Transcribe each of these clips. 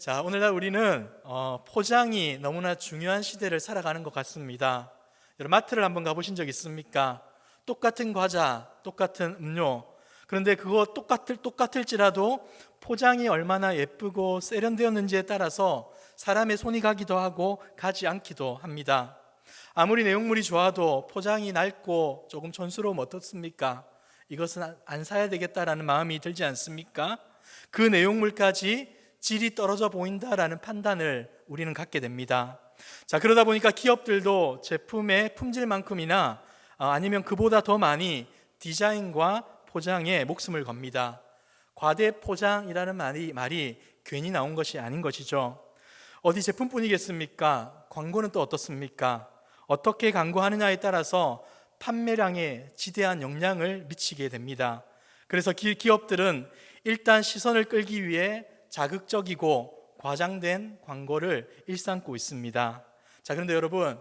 자, 오늘날 우리는 포장이 너무나 중요한 시대를 살아가는 것 같습니다. 여러분, 마트를 한번 가보신 적 있습니까? 똑같은 과자, 똑같은 음료, 그런데 그거 똑같을지라도 포장이 얼마나 예쁘고 세련되었는지에 따라서 사람의 손이 가기도 하고 가지 않기도 합니다. 아무리 내용물이 좋아도 포장이 낡고 조금 촌스러우면 어떻습니까? 이것은 안 사야 되겠다라는 마음이 들지 않습니까? 그 내용물까지 질이 떨어져 보인다라는 판단을 우리는 갖게 됩니다. 자, 그러다 보니까 기업들도 제품의 품질만큼이나 아니면 그보다 더 많이 디자인과 포장에 목숨을 겁니다. 과대 포장이라는 말이 괜히 나온 것이 아닌 것이죠. 어디 제품뿐이겠습니까? 광고는 또 어떻습니까? 어떻게 광고하느냐에 따라서 판매량에 지대한 영향을 미치게 됩니다. 그래서 기업들은 일단 시선을 끌기 위해 자극적이고 과장된 광고를 일삼고 있습니다. 자, 그런데 여러분,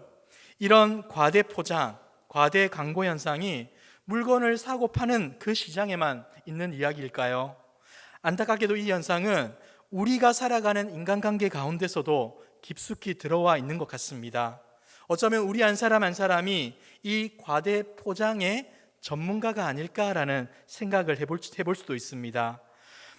이런 과대 포장, 과대 광고 현상이 물건을 사고 파는 그 시장에만 있는 이야기일까요? 안타깝게도 이 현상은 우리가 살아가는 인간관계 가운데서도 깊숙이 들어와 있는 것 같습니다. 어쩌면 우리 한 사람이 이 과대 포장의 전문가가 아닐까라는 생각을 해볼 수도 있습니다.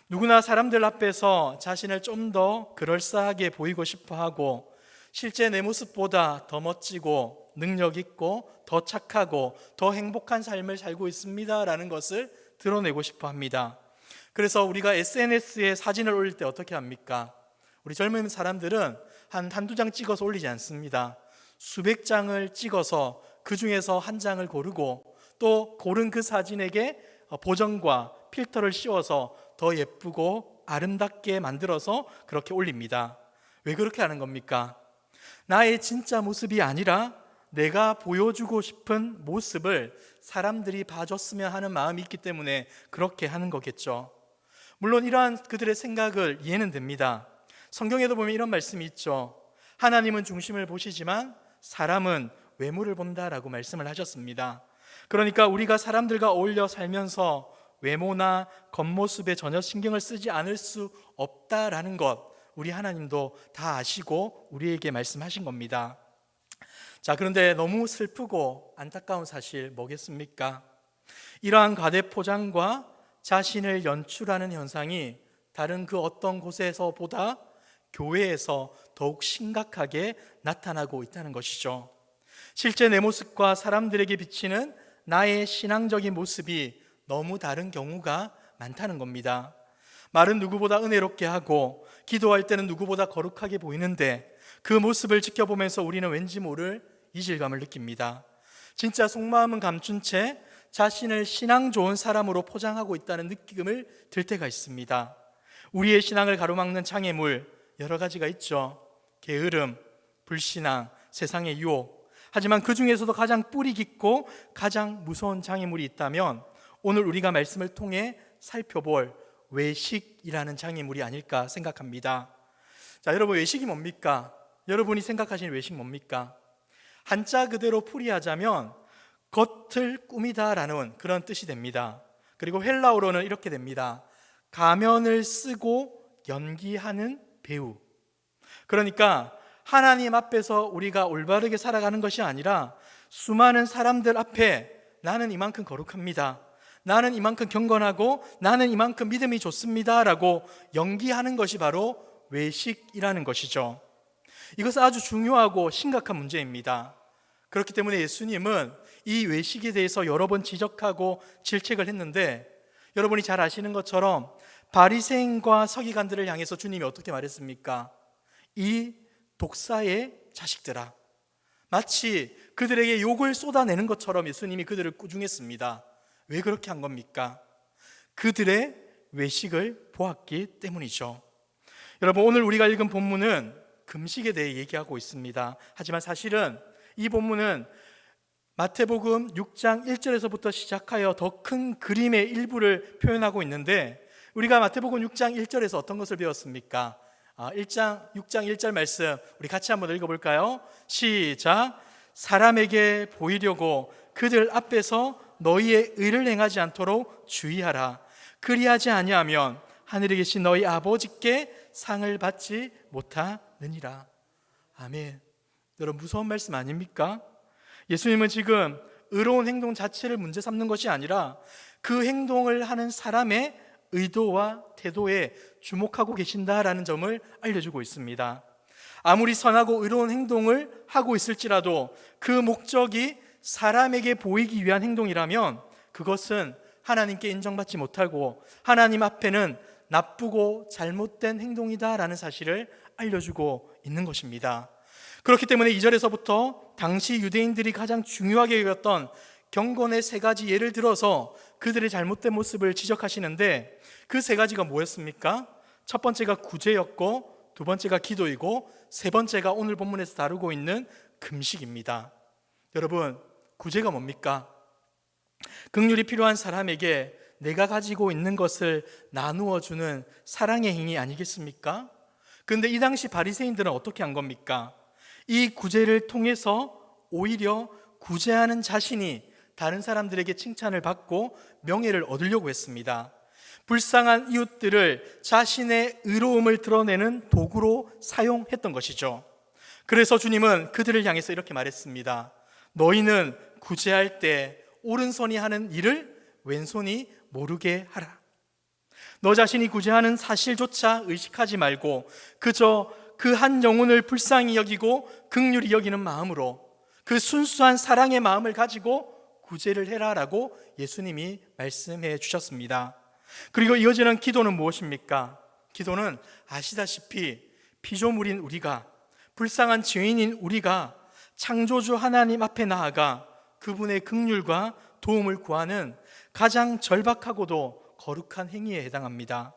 누구나 사람들 앞에서 자신을 좀 더 그럴싸하게 보이고 싶어 하고 실제 내 모습보다 더 멋지고 능력 있고 더 착하고 더 행복한 삶을 살고 있습니다라는 것을 드러내고 싶어 합니다. 그래서 우리가 SNS에 사진을 올릴 때 어떻게 합니까? 우리 젊은 사람들은 한두 장 찍어서 올리지 않습니다. 수백 장을 찍어서 그 중에서 한 장을 고르고 또 고른 그 사진에게 보정과 필터를 씌워서 더 예쁘고 아름답게 만들어서 그렇게 올립니다. 왜 그렇게 하는 겁니까? 나의 진짜 모습이 아니라 내가 보여주고 싶은 모습을 사람들이 봐줬으면 하는 마음이 있기 때문에 그렇게 하는 거겠죠. 물론 이러한 그들의 생각을 이해는 됩니다. 성경에도 보면 이런 말씀이 있죠. 하나님은 중심을 보시지만 사람은 외모를 본다라고 말씀을 하셨습니다. 그러니까 우리가 사람들과 어울려 살면서 외모나 겉모습에 전혀 신경을 쓰지 않을 수 없다라는 것, 우리 하나님도 다 아시고 우리에게 말씀하신 겁니다. 자, 그런데 너무 슬프고 안타까운 사실 뭐겠습니까? 이러한 과대 포장과 자신을 연출하는 현상이 다른 그 어떤 곳에서보다 교회에서 더욱 심각하게 나타나고 있다는 것이죠. 실제 내 모습과 사람들에게 비치는 나의 신앙적인 모습이 너무 다른 경우가 많다는 겁니다. 말은 누구보다 은혜롭게 하고 기도할 때는 누구보다 거룩하게 보이는데 그 모습을 지켜보면서 우리는 왠지 모를 이질감을 느낍니다. 진짜 속마음은 감춘 채 자신을 신앙 좋은 사람으로 포장하고 있다는 느낌을 들 때가 있습니다. 우리의 신앙을 가로막는 장애물 여러 가지가 있죠. 게으름, 불신앙, 세상의 유혹. 하지만 그 중에서도 가장 뿌리 깊고 가장 무서운 장애물이 있다면 오늘 우리가 말씀을 통해 살펴볼 외식이라는 장애물이 아닐까 생각합니다. 자, 여러분, 외식이 뭡니까? 여러분이 생각하시는 외식 뭡니까? 한자 그대로 풀이하자면 겉을 꾸미다라는 그런 뜻이 됩니다. 그리고 헬라어로는 이렇게 됩니다. 가면을 쓰고 연기하는 배우. 그러니까 하나님 앞에서 우리가 올바르게 살아가는 것이 아니라 수많은 사람들 앞에 나는 이만큼 거룩합니다, 나는 이만큼 경건하고 나는 이만큼 믿음이 좋습니다 라고 연기하는 것이 바로 외식이라는 것이죠. 이것은 아주 중요하고 심각한 문제입니다. 그렇기 때문에 예수님은 이 외식에 대해서 여러 번 지적하고 질책을 했는데 여러분이 잘 아시는 것처럼 바리새인과 서기관들을 향해서 주님이 어떻게 말했습니까? 이 독사의 자식들아. 마치 그들에게 욕을 쏟아내는 것처럼 예수님이 그들을 꾸중했습니다. 왜 그렇게 한 겁니까? 그들의 외식을 보았기 때문이죠. 여러분, 오늘 우리가 읽은 본문은 금식에 대해 얘기하고 있습니다. 하지만 사실은 이 본문은 마태복음 6장 1절에서부터 시작하여 더 큰 그림의 일부를 표현하고 있는데 우리가 마태복음 6장 1절에서 어떤 것을 배웠습니까? 6장 1절 말씀 우리 같이 한번 읽어볼까요? 시작. 사람에게 보이려고 그들 앞에서 너희의 의를 행하지 않도록 주의하라. 그리하지 아니하면 하늘에 계신 너희 아버지께 상을 받지 못하느니라. 아멘. 여러분, 무서운 말씀 아닙니까? 예수님은 지금 의로운 행동 자체를 문제 삼는 것이 아니라 그 행동을 하는 사람의 의도와 태도에 주목하고 계신다라는 점을 알려주고 있습니다. 아무리 선하고 의로운 행동을 하고 있을지라도 그 목적이 사람에게 보이기 위한 행동이라면 그것은 하나님께 인정받지 못하고 하나님 앞에는 나쁘고 잘못된 행동이다라는 사실을 알려주고 있는 것입니다. 그렇기 때문에 2절에서부터 당시 유대인들이 가장 중요하게 여겼던 경건의 3가지 예를 들어서 그들의 잘못된 모습을 지적하시는데 그 3가지가 뭐였습니까? 첫 번째가 구제였고, 두 번째가 기도이고, 세 번째가 오늘 본문에서 다루고 있는 금식입니다. 여러분, 구제가 뭡니까? 긍휼이 필요한 사람에게 내가 가지고 있는 것을 나누어 주는 사랑의 행위 아니겠습니까? 그런데 이 당시 바리새인들은 어떻게 한 겁니까? 이 구제를 통해서 오히려 구제하는 자신이 다른 사람들에게 칭찬을 받고 명예를 얻으려고 했습니다. 불쌍한 이웃들을 자신의 의로움을 드러내는 도구로 사용했던 것이죠. 그래서 주님은 그들을 향해서 이렇게 말했습니다. 너희는 구제할 때 오른손이 하는 일을 왼손이 모르게 하라. 너 자신이 구제하는 사실조차 의식하지 말고 그저 그 한 영혼을 불쌍히 여기고 긍휼히 여기는 마음으로 그 순수한 사랑의 마음을 가지고 구제를 해라라고 예수님이 말씀해 주셨습니다. 그리고 이어지는 기도는 무엇입니까? 기도는 아시다시피 피조물인 우리가, 불쌍한 죄인인 우리가 창조주 하나님 앞에 나아가 그분의 긍휼과 도움을 구하는 가장 절박하고도 거룩한 행위에 해당합니다.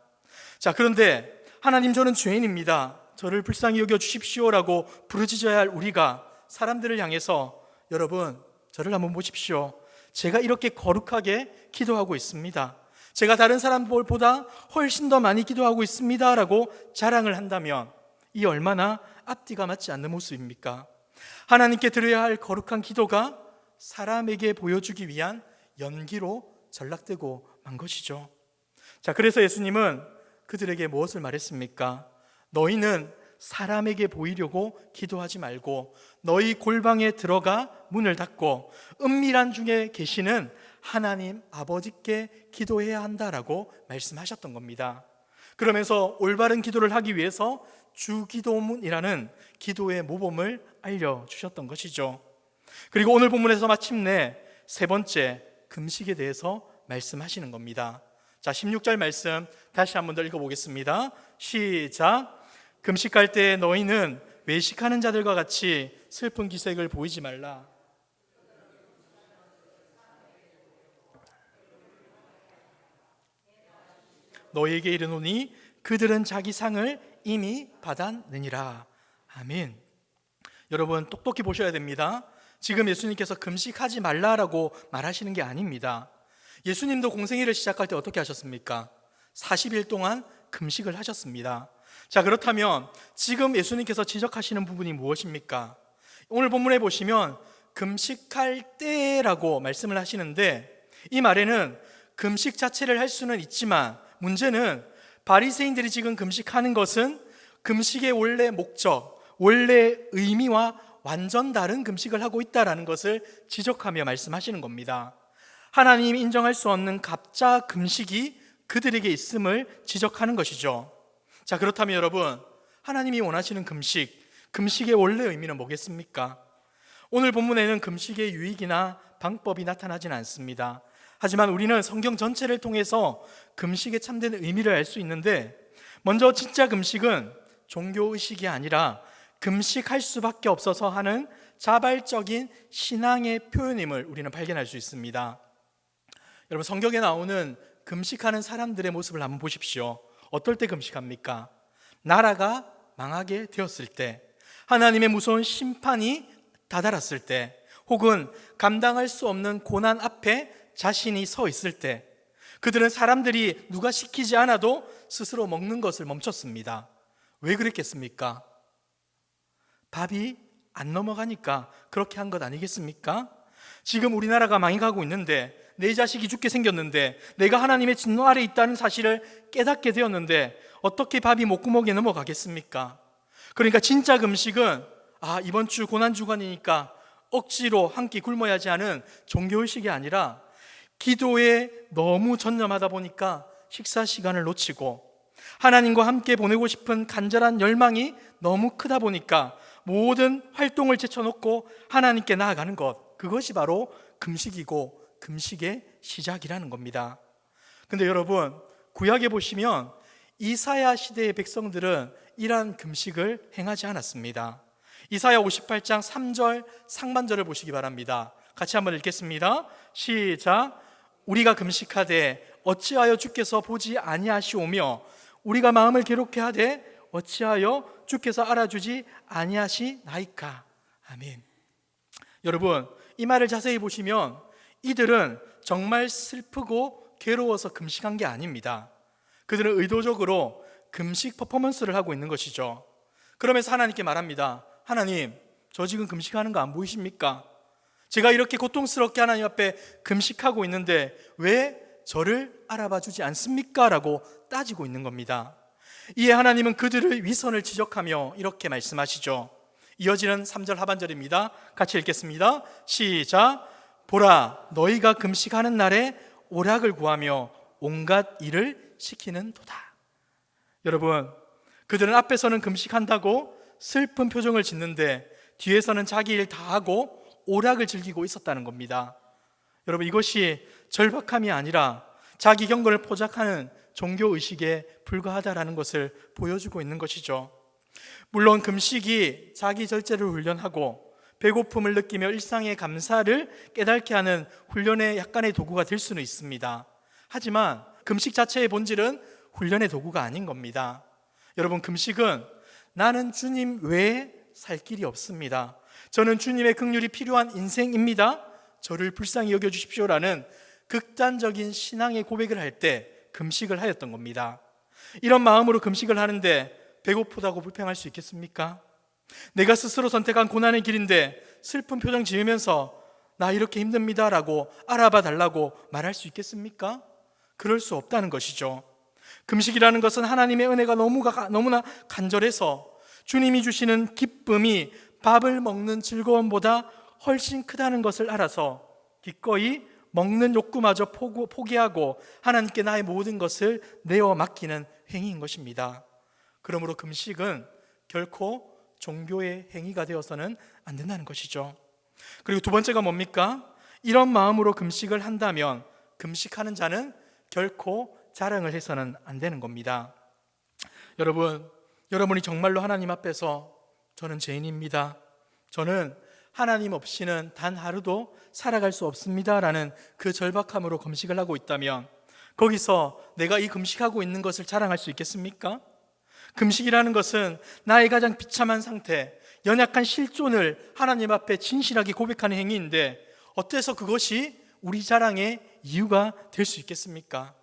자, 그런데 하나님, 저는 죄인입니다, 저를 불쌍히 여겨 주십시오라고 부르짖어야 할 우리가 사람들을 향해서 여러분, 저를 한번 보십시오, 제가 이렇게 거룩하게 기도하고 있습니다, 제가 다른 사람들보다 훨씬 더 많이 기도하고 있습니다 라고 자랑을 한다면 이 얼마나 앞뒤가 맞지 않는 모습입니까? 하나님께 드려야 할 거룩한 기도가 사람에게 보여주기 위한 연기로 전락되고 만 것이죠. 자, 그래서 예수님은 그들에게 무엇을 말했습니까? 너희는 사람에게 보이려고 기도하지 말고 너희 골방에 들어가 문을 닫고 은밀한 중에 계시는 하나님 아버지께 기도해야 한다라고 말씀하셨던 겁니다. 그러면서 올바른 기도를 하기 위해서 주기도문이라는 기도의 모범을 알려주셨던 것이죠. 그리고 오늘 본문에서 마침내 세 번째 금식에 대해서 말씀하시는 겁니다. 자, 16절 말씀 다시 한번 더 읽어보겠습니다. 시작. 금식할 때 너희는 외식하는 자들과 같이 슬픈 기색을 보이지 말라. 너희에게 이르노니 그들은 자기 상을 이미 받았느니라. 아멘. 여러분, 똑똑히 보셔야 됩니다. 지금 예수님께서 금식하지 말라라고 말하시는 게 아닙니다. 예수님도 공생애를 시작할 때 어떻게 하셨습니까? 40일 동안 금식을 하셨습니다. 자, 그렇다면 지금 예수님께서 지적하시는 부분이 무엇입니까? 오늘 본문에 보시면 금식할 때라고 말씀을 하시는데 이 말에는 금식 자체를 할 수는 있지만 문제는 바리새인들이 지금 금식하는 것은 금식의 원래 목적, 원래 의미와 완전 다른 금식을 하고 있다는 것을 지적하며 말씀하시는 겁니다. 하나님이 인정할 수 없는 가짜 금식이 그들에게 있음을 지적하는 것이죠. 자, 그렇다면 여러분, 하나님이 원하시는 금식의 원래 의미는 뭐겠습니까? 오늘 본문에는 금식의 유익이나 방법이 나타나지는 않습니다. 하지만 우리는 성경 전체를 통해서 금식의 참된 의미를 알 수 있는데, 먼저 진짜 금식은 종교의식이 아니라 금식할 수밖에 없어서 하는 자발적인 신앙의 표현임을 우리는 발견할 수 있습니다. 여러분, 성경에 나오는 금식하는 사람들의 모습을 한번 보십시오. 어떨 때 금식합니까? 나라가 망하게 되었을 때, 하나님의 무서운 심판이 다다랐을 때, 혹은 감당할 수 없는 고난 앞에 자신이 서 있을 때, 그들은 사람들이 누가 시키지 않아도 스스로 먹는 것을 멈췄습니다. 왜 그랬겠습니까? 밥이 안 넘어가니까 그렇게 한 것 아니겠습니까? 지금 우리나라가 망해가고 있는데, 내 자식이 죽게 생겼는데, 내가 하나님의 진노 아래 있다는 사실을 깨닫게 되었는데 어떻게 밥이 목구멍에 넘어가겠습니까? 그러니까 진짜 금식은 이번 주 고난주간이니까 억지로 한 끼 굶어야지 하는 종교의식이 아니라 기도에 너무 전념하다 보니까 식사 시간을 놓치고 하나님과 함께 보내고 싶은 간절한 열망이 너무 크다 보니까 모든 활동을 제쳐놓고 하나님께 나아가는 것, 그것이 바로 금식이고 금식의 시작이라는 겁니다. 근데 여러분, 구약에 보시면 이사야 시대의 백성들은 이러한 금식을 행하지 않았습니다. 이사야 58장 3절 상반절을 보시기 바랍니다. 같이 한번 읽겠습니다. 시작. 우리가 금식하되 어찌하여 주께서 보지 아니하시오며 우리가 마음을 괴롭게 하되 어찌하여 주께서 알아주지 아니하시나이까. 아멘. 여러분, 이 말을 자세히 보시면 이들은 정말 슬프고 괴로워서 금식한 게 아닙니다. 그들은 의도적으로 금식 퍼포먼스를 하고 있는 것이죠. 그러면서 하나님께 말합니다. 하나님, 저 지금 금식하는 거 안 보이십니까? 제가 이렇게 고통스럽게 하나님 앞에 금식하고 있는데 왜 저를 알아봐 주지 않습니까? 라고 따지고 있는 겁니다. 이에 하나님은 그들의 위선을 지적하며 이렇게 말씀하시죠. 이어지는 3절 하반절입니다. 같이 읽겠습니다. 시작. 보라, 너희가 금식하는 날에 오락을 구하며 온갖 일을 시키는도다. 여러분, 그들은 앞에서는 금식한다고 슬픈 표정을 짓는데 뒤에서는 자기 일 다 하고 오락을 즐기고 있었다는 겁니다. 여러분, 이것이 절박함이 아니라 자기 경건을 포장하는 종교의식에 불과하다라는 것을 보여주고 있는 것이죠. 물론 금식이 자기 절제를 훈련하고 배고픔을 느끼며 일상의 감사를 깨닫게 하는 훈련의 약간의 도구가 될 수는 있습니다. 하지만 금식 자체의 본질은 훈련의 도구가 아닌 겁니다. 여러분, 금식은 나는 주님 외에 살 길이 없습니다. 저는 주님의 긍휼이 필요한 인생입니다. 저를 불쌍히 여겨주십시오라는 극단적인 신앙의 고백을 할 때 금식을 하였던 겁니다. 이런 마음으로 금식을 하는데 배고프다고 불평할 수 있겠습니까? 내가 스스로 선택한 고난의 길인데 슬픈 표정 지으면서 나 이렇게 힘듭니다 라고 알아봐 달라고 말할 수 있겠습니까? 그럴 수 없다는 것이죠. 금식이라는 것은 하나님의 은혜가 너무나 간절해서 주님이 주시는 기쁨이 밥을 먹는 즐거움보다 훨씬 크다는 것을 알아서 기꺼이 먹는 욕구마저 포기하고 하나님께 나의 모든 것을 내어 맡기는 행위인 것입니다. 그러므로 금식은 결코 종교의 행위가 되어서는 안 된다는 것이죠. 그리고 두 번째가 뭡니까? 이런 마음으로 금식을 한다면 금식하는 자는 결코 자랑을 해서는 안 되는 겁니다. 여러분이 정말로 하나님 앞에서 저는 죄인입니다, 저는 하나님 없이는 단 하루도 살아갈 수 없습니다 라는 그 절박함으로 금식을 하고 있다면 거기서 내가 이 금식하고 있는 것을 자랑할 수 있겠습니까? 금식이라는 것은 나의 가장 비참한 상태, 연약한 실존을 하나님 앞에 진실하게 고백하는 행위인데 어때서 그것이 우리 자랑의 이유가 될 수 있겠습니까?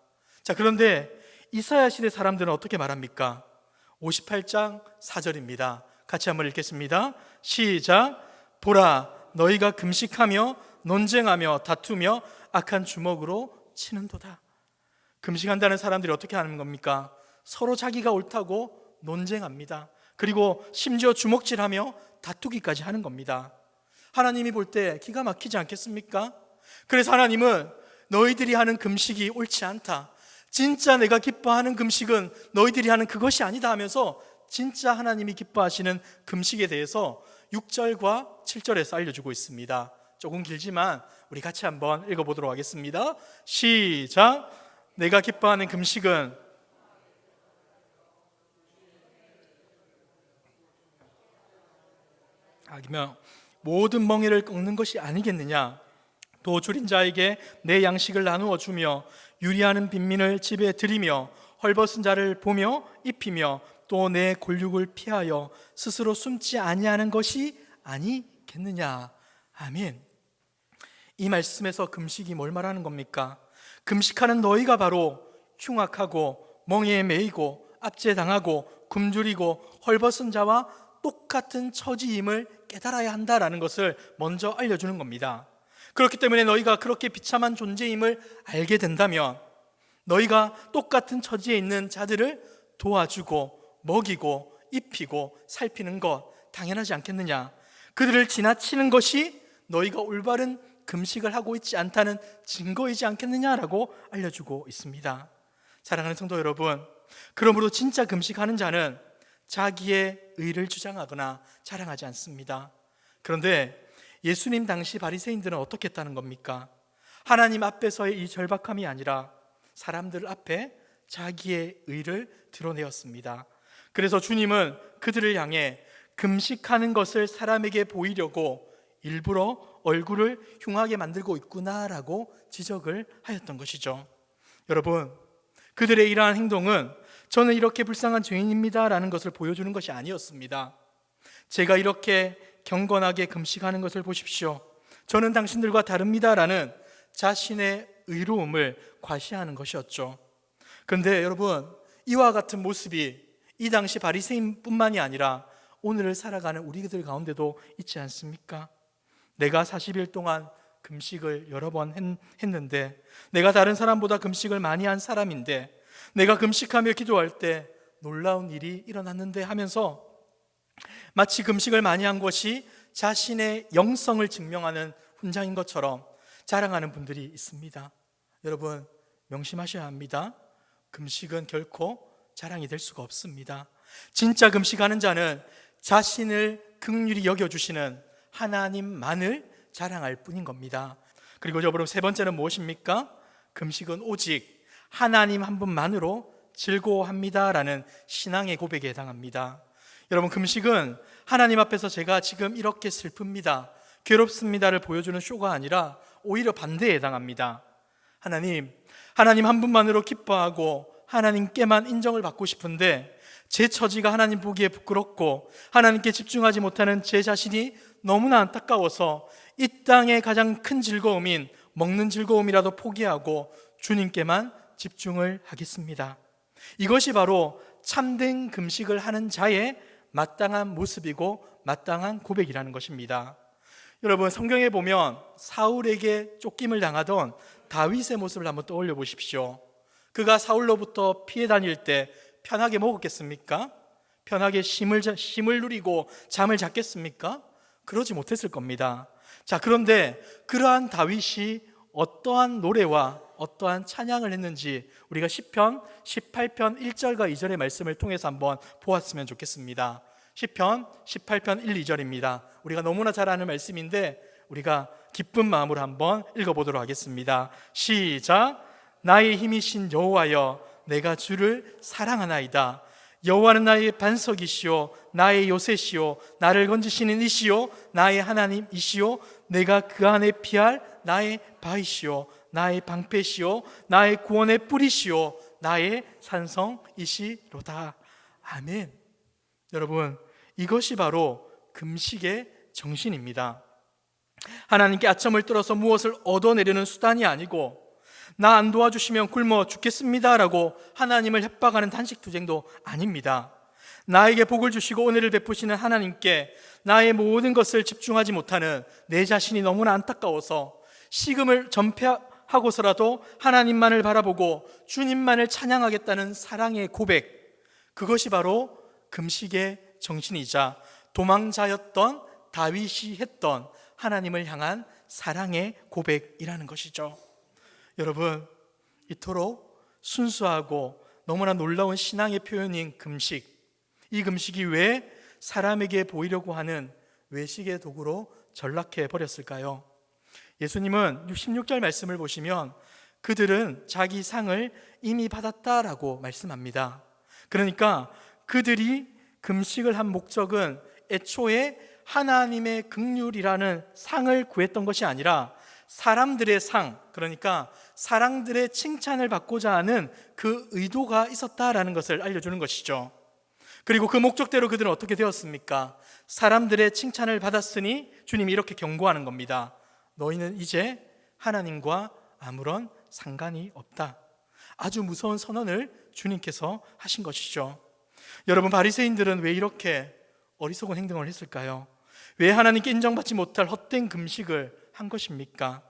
자, 그런데 이사야 시대 사람들은 어떻게 말합니까? 58장 4절입니다. 같이 한번 읽겠습니다. 시작. 보라, 너희가 금식하며 논쟁하며 다투며 악한 주먹으로 치는도다. 금식한다는 사람들이 어떻게 하는 겁니까? 서로 자기가 옳다고 논쟁합니다. 그리고 심지어 주먹질하며 다투기까지 하는 겁니다. 하나님이 볼 때 기가 막히지 않겠습니까? 그래서 하나님은 너희들이 하는 금식이 옳지 않다, 진짜 내가 기뻐하는 금식은 너희들이 하는 그것이 아니다 하면서 진짜 하나님이 기뻐하시는 금식에 대해서 6절과 7절에서 알려주고 있습니다. 조금 길지만 우리 같이 한번 읽어보도록 하겠습니다. 시작. 내가 기뻐하는 금식은 모든 멍에를 꺾는 것이 아니겠느냐. 또 줄인 자에게 내 양식을 나누어 주며 유리하는 빈민을 집에 들이며 헐벗은 자를 보며 입히며 또 내 골육을 피하여 스스로 숨지 아니하는 것이 아니겠느냐. 아멘. 이 말씀에서 금식이 뭘 말하는 겁니까? 금식하는 너희가 바로 흉악하고 멍에에 매이고 압제당하고 굶주리고 헐벗은 자와 똑같은 처지임을 깨달아야 한다라는 것을 먼저 알려주는 겁니다. 그렇기 때문에 너희가 그렇게 비참한 존재임을 알게 된다면 너희가 똑같은 처지에 있는 자들을 도와주고 먹이고 입히고 살피는 것 당연하지 않겠느냐? 그들을 지나치는 것이 너희가 올바른 금식을 하고 있지 않다는 증거이지 않겠느냐라고 알려주고 있습니다. 사랑하는 성도 여러분, 그러므로 진짜 금식하는 자는 자기의 의를 주장하거나 자랑하지 않습니다. 그런데 예수님 당시 바리새인들은 어떻게 했다는 겁니까? 하나님 앞에서의 이 절박함이 아니라 사람들 앞에 자기의 의를 드러내었습니다. 그래서 주님은 그들을 향해 금식하는 것을 사람에게 보이려고 일부러 얼굴을 흉하게 만들고 있구나라고 지적을 하였던 것이죠. 여러분, 그들의 이러한 행동은 저는 이렇게 불쌍한 죄인입니다 라는 것을 보여주는 것이 아니었습니다. 제가 이렇게 경건하게 금식하는 것을 보십시오, 저는 당신들과 다릅니다 라는 자신의 의로움을 과시하는 것이었죠. 그런데 여러분, 이와 같은 모습이 이 당시 바리새인뿐만이 아니라 오늘을 살아가는 우리들 가운데도 있지 않습니까? 내가 40일 동안 금식을 여러 번 했는데, 내가 다른 사람보다 금식을 많이 한 사람인데, 내가 금식하며 기도할 때 놀라운 일이 일어났는데 하면서 마치 금식을 많이 한 것이 자신의 영성을 증명하는 훈장인 것처럼 자랑하는 분들이 있습니다. 여러분, 명심하셔야 합니다. 금식은 결코 자랑이 될 수가 없습니다. 진짜 금식하는 자는 자신을 긍휼히 여겨주시는 하나님만을 자랑할 뿐인 겁니다. 그리고 여러분, 세 번째는 무엇입니까? 금식은 오직 하나님 한 분만으로 즐거워합니다라는 신앙의 고백에 해당합니다. 여러분, 금식은 하나님 앞에서 제가 지금 이렇게 슬픕니다, 괴롭습니다를 보여주는 쇼가 아니라 오히려 반대에 해당합니다. 하나님 한 분만으로 기뻐하고 하나님께만 인정을 받고 싶은데 제 처지가 하나님 보기에 부끄럽고 하나님께 집중하지 못하는 제 자신이 너무나 안타까워서 이 땅의 가장 큰 즐거움인 먹는 즐거움이라도 포기하고 주님께만 집중을 하겠습니다. 이것이 바로 참된 금식을 하는 자의 마땅한 모습이고 마땅한 고백이라는 것입니다. 여러분, 성경에 보면 사울에게 쫓김을 당하던 다윗의 모습을 한번 떠올려 보십시오. 그가 사울로부터 피해 다닐 때 편하게 먹었겠습니까? 편하게 쉼을 누리고 잠을 잤겠습니까? 그러지 못했을 겁니다. 자, 그런데 그러한 다윗이 어떠한 노래와 어떠한 찬양을 했는지 우리가 시편 18편 1절과 2절의 말씀을 통해서 한번 보았으면 좋겠습니다. 시편 18편 1, 2절입니다. 우리가 너무나 잘 아는 말씀인데 우리가 기쁜 마음으로 한번 읽어보도록 하겠습니다. 시작. 나의 힘이신 여호와여, 내가 주를 사랑하나이다. 여호와는 나의 반석이시오, 나의 요새시오, 나를 건지시는 이시오, 나의 하나님이시오, 내가 그 안에 피할 나의 바위시오, 나의 방패시오, 나의 구원의 뿌리시오, 나의 산성이시로다. 아멘. 여러분, 이것이 바로 금식의 정신입니다. 하나님께 아첨을 떨어서 무엇을 얻어내려는 수단이 아니고, 나 안 도와주시면 굶어 죽겠습니다라고 하나님을 협박하는 단식투쟁도 아닙니다. 나에게 복을 주시고 은혜를 베푸시는 하나님께 나의 모든 것을 집중하지 못하는 내 자신이 너무나 안타까워서 식음을 전폐하고서라도 하나님만을 바라보고 주님만을 찬양하겠다는 사랑의 고백, 그것이 바로 금식의 정신이자 도망자였던 다윗이 했던 하나님을 향한 사랑의 고백이라는 것이죠. 여러분, 이토록 순수하고 너무나 놀라운 신앙의 표현인 금식, 이 금식이 왜 사람에게 보이려고 하는 외식의 도구로 전락해 버렸을까요? 예수님은 16절 말씀을 보시면 그들은 자기 상을 이미 받았다라고 말씀합니다. 그러니까 그들이 금식을 한 목적은 애초에 하나님의 긍휼이라는 상을 구했던 것이 아니라 사람들의 상, 그러니까 사람들의 칭찬을 받고자 하는 그 의도가 있었다라는 것을 알려주는 것이죠. 그리고 그 목적대로 그들은 어떻게 되었습니까? 사람들의 칭찬을 받았으니 주님이 이렇게 경고하는 겁니다. 너희는 이제 하나님과 아무런 상관이 없다. 아주 무서운 선언을 주님께서 하신 것이죠. 여러분, 바리새인들은 왜 이렇게 어리석은 행동을 했을까요? 왜 하나님께 인정받지 못할 헛된 금식을 한 것입니까?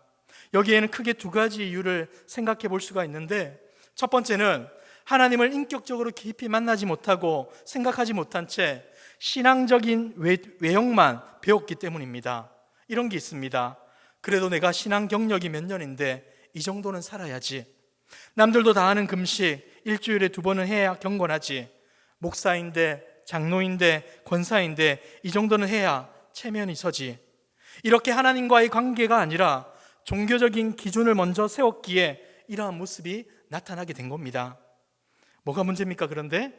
여기에는 크게 두 가지 이유를 생각해 볼 수가 있는데, 첫 번째는 하나님을 인격적으로 깊이 만나지 못하고 생각하지 못한 채 신앙적인 외형만 배웠기 때문입니다. 이런 게 있습니다. 그래도 내가 신앙 경력이 몇 년인데 이 정도는 살아야지. 남들도 다 하는 금식 일주일에 2번은 해야 경건하지. 목사인데, 장로인데, 권사인데 이 정도는 해야 체면이 서지. 이렇게 하나님과의 관계가 아니라 종교적인 기준을 먼저 세웠기에 이러한 모습이 나타나게 된 겁니다. 뭐가 문제입니까? 그런데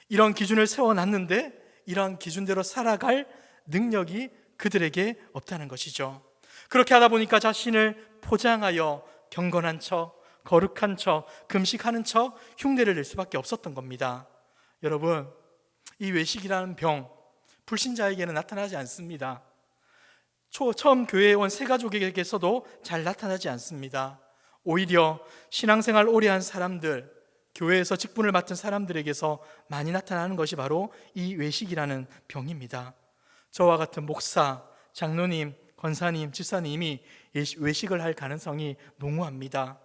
이런 기준을 세워놨는데 이러한 기준대로 살아갈 능력이 그들에게 없다는 것이죠. 그렇게 하다 보니까 자신을 포장하여 경건한 척, 거룩한 척, 금식하는 척 흉내를 낼 수밖에 없었던 겁니다. 여러분, 이 외식이라는 병 불신자에게는 나타나지 않습니다. 처음 교회에 온 새 가족에게서도 잘 나타나지 않습니다. 오히려 신앙생활 오래 한 사람들, 교회에서 직분을 맡은 사람들에게서 많이 나타나는 것이 바로 이 외식이라는 병입니다. 저와 같은 목사, 장로님, 권사님, 집사님이 외식을 할 가능성이 농후합니다.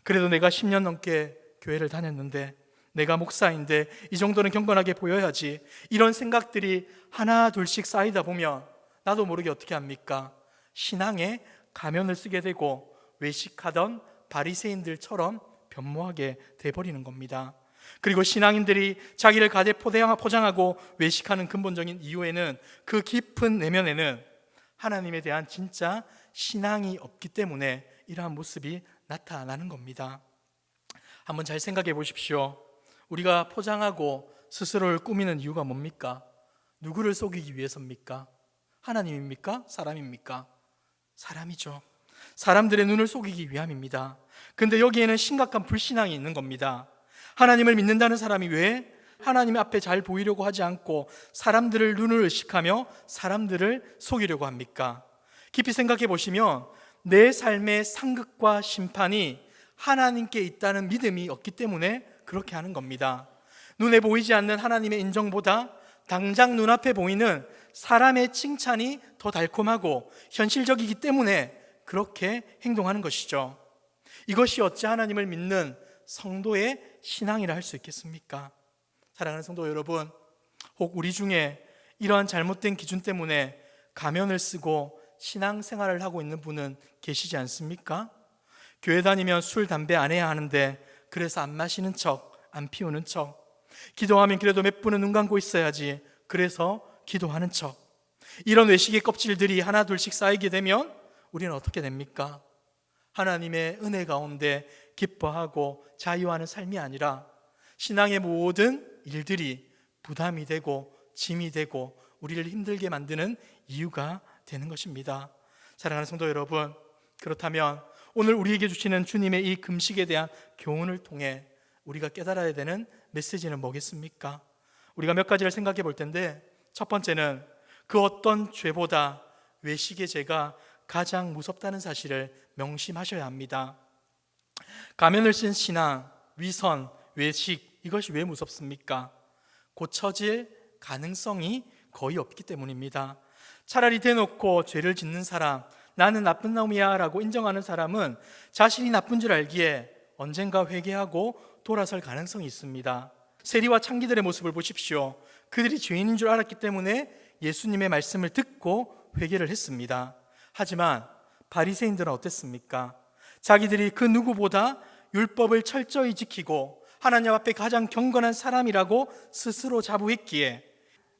그래도 내가 10년 넘게 교회를 다녔는데, 내가 목사인데 이 정도는 경건하게 보여야지, 이런 생각들이 하나 둘씩 쌓이다 보면 나도 모르게 어떻게 합니까? 신앙에 가면을 쓰게 되고 외식하던 바리새인들처럼 변모하게 돼버리는 겁니다. 그리고 신앙인들이 자기를 가대 포장하고 외식하는 근본적인 이유에는, 그 깊은 내면에는 하나님에 대한 진짜 신앙이 없기 때문에 이러한 모습이 나타나는 겁니다. 한번 잘 생각해 보십시오. 우리가 포장하고 스스로를 꾸미는 이유가 뭡니까? 누구를 속이기 위해서입니까? 하나님입니까? 사람입니까? 사람이죠. 사람들의 눈을 속이기 위함입니다. 근데 여기에는 심각한 불신앙이 있는 겁니다. 하나님을 믿는다는 사람이 왜 하나님 앞에 잘 보이려고 하지 않고 사람들을 눈을 의식하며 사람들을 속이려고 합니까? 깊이 생각해 보시면 내 삶의 상급과 심판이 하나님께 있다는 믿음이 없기 때문에 그렇게 하는 겁니다. 눈에 보이지 않는 하나님의 인정보다 당장 눈앞에 보이는 사람의 칭찬이 더 달콤하고 현실적이기 때문에 그렇게 행동하는 것이죠. 이것이 어찌 하나님을 믿는 성도의 신앙이라 할 수 있겠습니까? 사랑하는 성도 여러분, 혹 우리 중에 이러한 잘못된 기준 때문에 가면을 쓰고 신앙생활을 하고 있는 분은 계시지 않습니까? 교회 다니면 술, 담배 안 해야 하는데 그래서 안 마시는 척, 안 피우는 척, 기도하면 그래도 몇 분은 눈 감고 있어야지 그래서 기도하는 척, 이런 외식의 껍질들이 하나 둘씩 쌓이게 되면 우리는 어떻게 됩니까? 하나님의 은혜 가운데 기뻐하고 자유하는 삶이 아니라 신앙의 모든 일들이 부담이 되고 짐이 되고 우리를 힘들게 만드는 이유가 되는 것입니다. 사랑하는 성도 여러분, 그렇다면 오늘 우리에게 주시는 주님의 이 금식에 대한 교훈을 통해 우리가 깨달아야 되는 메시지는 뭐겠습니까? 우리가 몇 가지를 생각해 볼 텐데, 첫 번째는 그 어떤 죄보다 외식의 죄가 가장 무섭다는 사실을 명심하셔야 합니다. 가면을 쓴 신앙, 위선, 외식, 이것이 왜 무섭습니까? 고쳐질 가능성이 거의 없기 때문입니다. 차라리 대놓고 죄를 짓는 사람, 나는 나쁜 놈이야 라고 인정하는 사람은 자신이 나쁜 줄 알기에 언젠가 회개하고 돌아설 가능성이 있습니다. 세리와 창기들의 모습을 보십시오. 그들이 죄인인 줄 알았기 때문에 예수님의 말씀을 듣고 회개를 했습니다. 하지만 바리새인들은 어땠습니까? 자기들이 그 누구보다 율법을 철저히 지키고 하나님 앞에 가장 경건한 사람이라고 스스로 자부했기에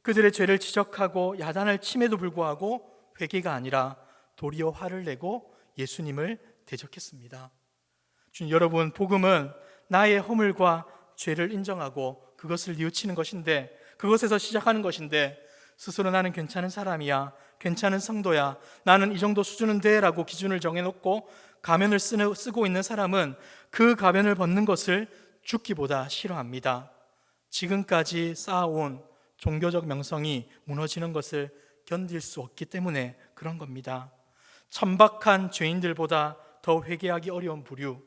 그들의 죄를 지적하고 야단을 침에도 불구하고 회개가 아니라 도리어 화를 내고 예수님을 대적했습니다. 주님, 여러분, 복음은 나의 허물과 죄를 인정하고 그것을 뉘우치는 것인데, 그것에서 시작하는 것인데, 스스로 나는 괜찮은 사람이야, 괜찮은 성도야, 나는 이 정도 수준은 돼 라고 기준을 정해놓고 가면을 쓰고 있는 사람은 그 가면을 벗는 것을 죽기보다 싫어합니다. 지금까지 쌓아온 종교적 명성이 무너지는 것을 견딜 수 없기 때문에 그런 겁니다. 천박한 죄인들보다 더 회개하기 어려운 부류,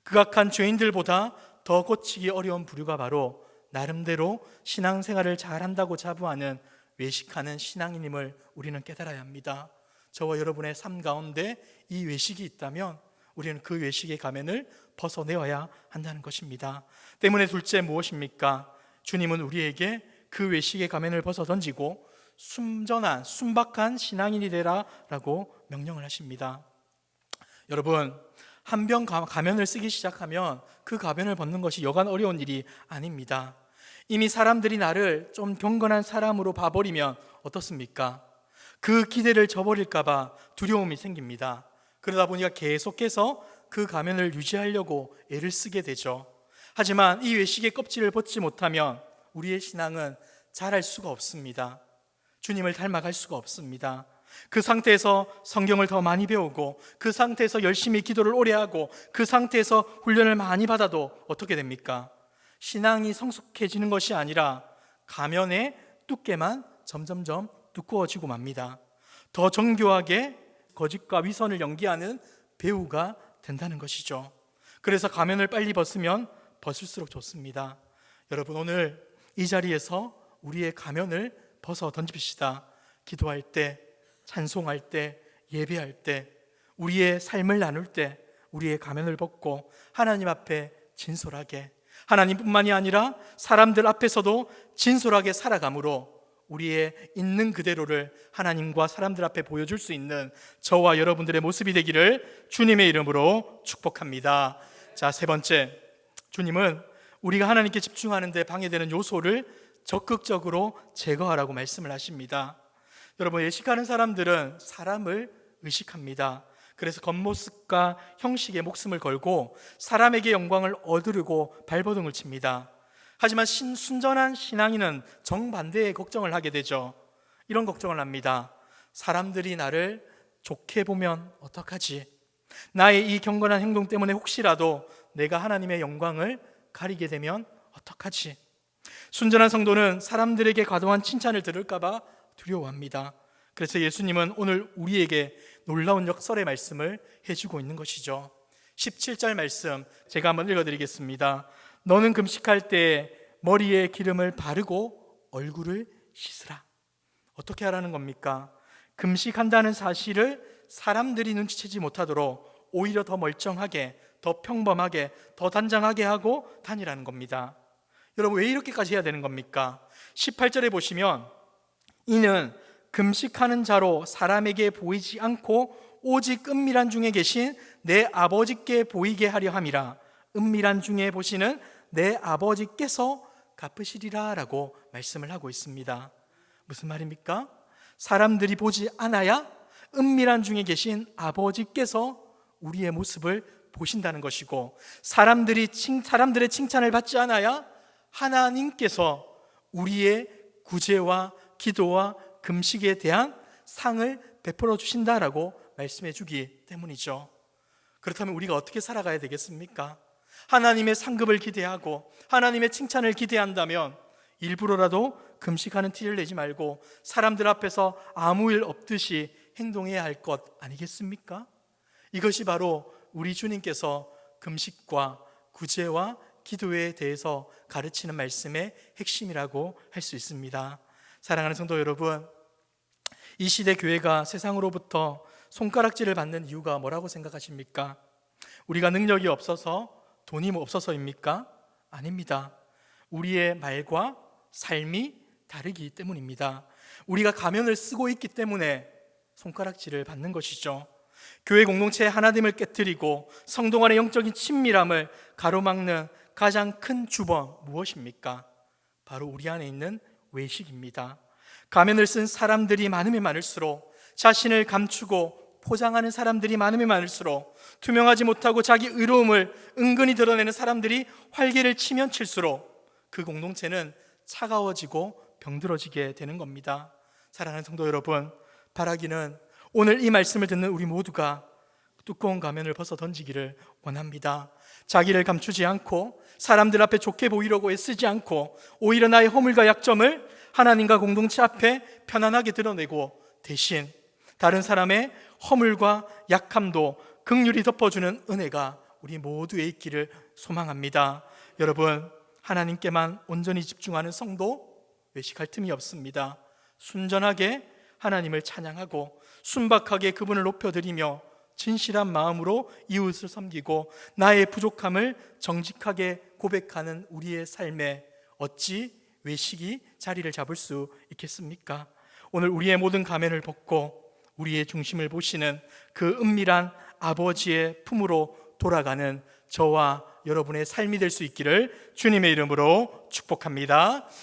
극악한 죄인들보다 더 고치기 어려운 부류가 바로 나름대로 신앙생활을 잘한다고 자부하는 외식하는 신앙인임을 우리는 깨달아야 합니다. 저와 여러분의 삶 가운데 이 외식이 있다면 우리는 그 외식의 가면을 벗어내어야 한다는 것입니다. 때문에 둘째 무엇입니까? 주님은 우리에게 그 외식의 가면을 벗어 던지고 순전한 순박한 신앙인이 되라 라고 명령을 하십니다. 여러분, 한 병 가면을 쓰기 시작하면 그 가면을 벗는 것이 여간 어려운 일이 아닙니다. 이미 사람들이 나를 좀 경건한 사람으로 봐버리면 어떻습니까? 그 기대를 저버릴까 봐 두려움이 생깁니다. 그러다 보니까 계속해서 그 가면을 유지하려고 애를 쓰게 되죠. 하지만 이 외식의 껍질을 벗지 못하면 우리의 신앙은 자랄 수가 없습니다. 주님을 닮아갈 수가 없습니다. 그 상태에서 성경을 더 많이 배우고 그 상태에서 열심히 기도를 오래 하고 그 상태에서 훈련을 많이 받아도 어떻게 됩니까? 신앙이 성숙해지는 것이 아니라 가면의 두께만 점점점 두꺼워지고 맙니다. 더 정교하게 거짓과 위선을 연기하는 배우가 된다는 것이죠. 그래서 가면을 빨리 벗으면 벗을수록 좋습니다. 여러분, 오늘 이 자리에서 우리의 가면을 벗어 던집시다. 기도할 때, 찬송할 때, 예배할 때, 우리의 삶을 나눌 때 우리의 가면을 벗고 하나님 앞에 진솔하게, 하나님뿐만이 아니라 사람들 앞에서도 진솔하게 살아감으로 우리의 있는 그대로를 하나님과 사람들 앞에 보여줄 수 있는 저와 여러분들의 모습이 되기를 주님의 이름으로 축복합니다. 자, 세 번째, 주님은 우리가 하나님께 집중하는 데 방해되는 요소를 적극적으로 제거하라고 말씀을 하십니다. 여러분, 예식하는 사람들은 사람을 의식합니다. 그래서 겉모습과 형식에 목숨을 걸고 사람에게 영광을 얻으려고 발버둥을 칩니다. 하지만 순전한 신앙인은 정반대의 걱정을 하게 되죠. 이런 걱정을 합니다. 사람들이 나를 좋게 보면 어떡하지? 나의 이 경건한 행동 때문에 혹시라도 내가 하나님의 영광을 가리게 되면 어떡하지? 순전한 성도는 사람들에게 과도한 칭찬을 들을까 봐 두려워합니다. 그래서 예수님은 오늘 우리에게 놀라운 역설의 말씀을 해주고 있는 것이죠. 17절 말씀 제가 한번 읽어드리겠습니다. 너는 금식할 때 머리에 기름을 바르고 얼굴을 씻으라. 어떻게 하라는 겁니까? 금식한다는 사실을 사람들이 눈치채지 못하도록 오히려 더 멀쩡하게, 더 평범하게, 더 단장하게 하고 다니라는 겁니다. 여러분, 왜 이렇게까지 해야 되는 겁니까? 18절에 보시면 이는 금식하는 자로 사람에게 보이지 않고 오직 은밀한 중에 계신 내 아버지께 보이게 하려 함이라. 은밀한 중에 보시는 내 아버지께서 갚으시리라 라고 말씀을 하고 있습니다. 무슨 말입니까? 사람들이 보지 않아야 은밀한 중에 계신 아버지께서 우리의 모습을 보신다는 것이고, 사람들의 칭찬을 받지 않아야 하나님께서 우리의 구제와 기도와 금식에 대한 상을 베풀어 주신다라고 말씀해 주기 때문이죠. 그렇다면 우리가 어떻게 살아가야 되겠습니까? 하나님의 상급을 기대하고 하나님의 칭찬을 기대한다면 일부러라도 금식하는 티를 내지 말고 사람들 앞에서 아무 일 없듯이 행동해야 할 것 아니겠습니까? 이것이 바로 우리 주님께서 금식과 구제와 기도에 대해서 가르치는 말씀의 핵심이라고 할 수 있습니다. 사랑하는 성도 여러분, 이 시대 교회가 세상으로부터 손가락질을 받는 이유가 뭐라고 생각하십니까? 우리가 능력이 없어서, 돈이 없어서입니까? 아닙니다. 우리의 말과 삶이 다르기 때문입니다. 우리가 가면을 쓰고 있기 때문에 손가락질을 받는 것이죠. 교회 공동체의 하나됨을 깨뜨리고 성도 간의 영적인 친밀함을 가로막는 가장 큰 주범 무엇입니까? 바로 우리 안에 있는 외식입니다. 가면을 쓴 사람들이 많으면 많을수록, 자신을 감추고 포장하는 사람들이 많으면 많을수록, 투명하지 못하고 자기 의로움을 은근히 드러내는 사람들이 활개를 치면 칠수록 그 공동체는 차가워지고 병들어지게 되는 겁니다. 사랑하는 성도 여러분, 바라기는 오늘 이 말씀을 듣는 우리 모두가 두꺼운 가면을 벗어 던지기를 원합니다. 자기를 감추지 않고 사람들 앞에 좋게 보이려고 애쓰지 않고 오히려 나의 허물과 약점을 하나님과 공동체 앞에 편안하게 드러내고 대신 다른 사람의 허물과 약함도 긍휼히 덮어주는 은혜가 우리 모두에 있기를 소망합니다. 여러분, 하나님께만 온전히 집중하는 성도 외식할 틈이 없습니다. 순전하게 하나님을 찬양하고 순박하게 그분을 높여드리며 진실한 마음으로 이웃을 섬기고 나의 부족함을 정직하게 고백하는 우리의 삶에 어찌 외식이 자리를 잡을 수 있겠습니까? 오늘 우리의 모든 가면을 벗고 우리의 중심을 보시는 그 은밀한 아버지의 품으로 돌아가는 저와 여러분의 삶이 될 수 있기를 주님의 이름으로 축복합니다.